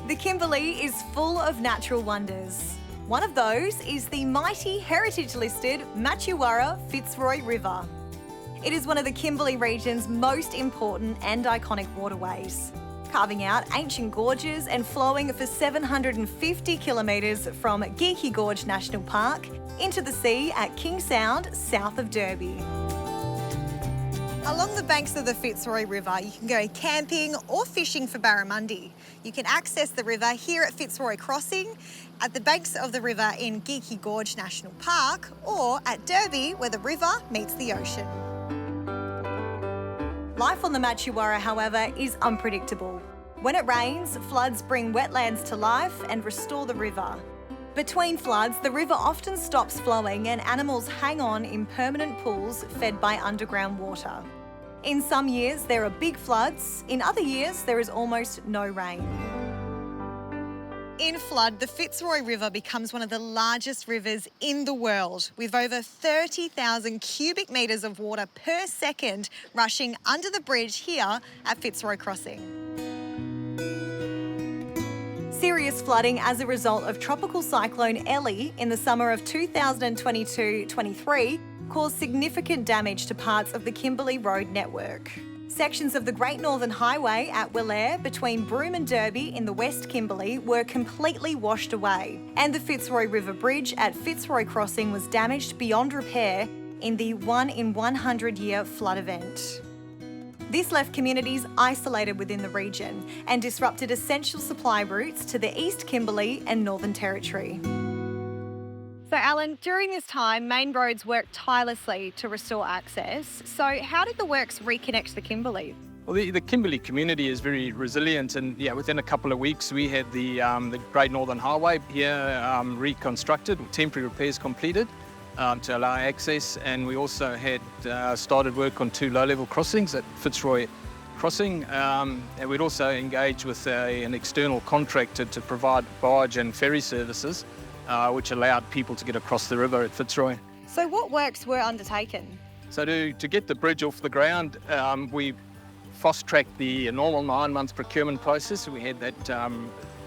The Kimberley is full of natural wonders. One of those is the mighty heritage-listed Machuwarra Fitzroy River. It is one of the Kimberley region's most important and iconic waterways, carving out ancient gorges and flowing for 750 kilometres from Geekie Gorge National Park into the sea at King Sound, south of Derby. Along the banks of the Fitzroy River, you can go camping or fishing for barramundi. You can access the river here at Fitzroy Crossing, at the banks of the river in Geekie Gorge National Park, or at Derby, where the river meets the ocean. Life on the Machuwarra, however, is unpredictable. When it rains, floods bring wetlands to life and restore the river. Between floods, the river often stops flowing and animals hang on in permanent pools fed by underground water. In some years, there are big floods. In other years, there is almost no rain. In flood, the Fitzroy River becomes one of the largest rivers in the world, with over 30,000 cubic metres of water per second rushing under the bridge here at Fitzroy Crossing. Serious flooding as a result of Tropical Cyclone Ellie in the summer of 2022-23 caused significant damage to parts of the Kimberley Road network. Sections of the Great Northern Highway at Willair between Broome and Derby in the West Kimberley were completely washed away, and the Fitzroy River Bridge at Fitzroy Crossing was damaged beyond repair in the 1 in 100-year flood event. This left communities isolated within the region and disrupted essential supply routes to the East Kimberley and Northern Territory. So Alan, during this time, Main Roads worked tirelessly to restore access. So how did the works reconnect the Kimberley? Well, the Kimberley community is very resilient, and within a couple of weeks we had the Great Northern Highway here reconstructed, temporary repairs completed to allow access, and we also had started work on 2 low-level crossings at Fitzroy Crossing, and we'd also engaged with an external contractor to provide barge and ferry services, which allowed people to get across the river at Fitzroy. So what works were undertaken? So to get the bridge off the ground, we fast-tracked the normal 9-month procurement process. We had that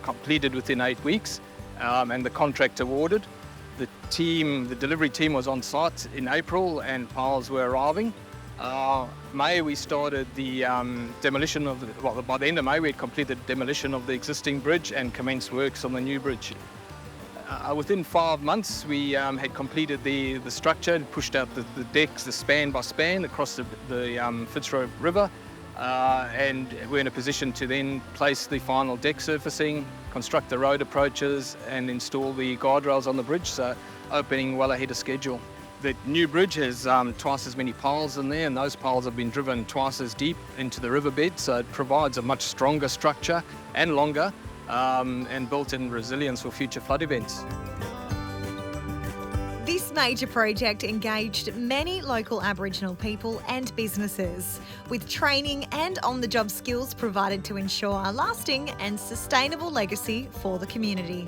completed within 8 weeks, and the contract awarded. The delivery team was on site in April and piles were arriving. May we started the demolition by the end of May we had completed demolition of the existing bridge and commenced works on the new bridge. Within 5 months we had completed the structure and pushed out the decks, the span by span across the Fitzroy River, and we're in a position to then place the final deck surfacing, construct the road approaches and install the guardrails on the bridge, so opening well ahead of schedule. The new bridge has twice as many piles in there, and those piles have been driven twice as deep into the riverbed, so it provides a much stronger structure and longer and built-in resilience for future flood events. This major project engaged many local Aboriginal people and businesses, with training and on-the-job skills provided to ensure a lasting and sustainable legacy for the community.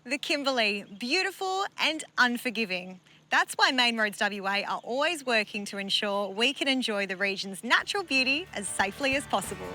The Kimberley, beautiful and unforgiving. That's why Main Roads WA are always working to ensure we can enjoy the region's natural beauty as safely as possible.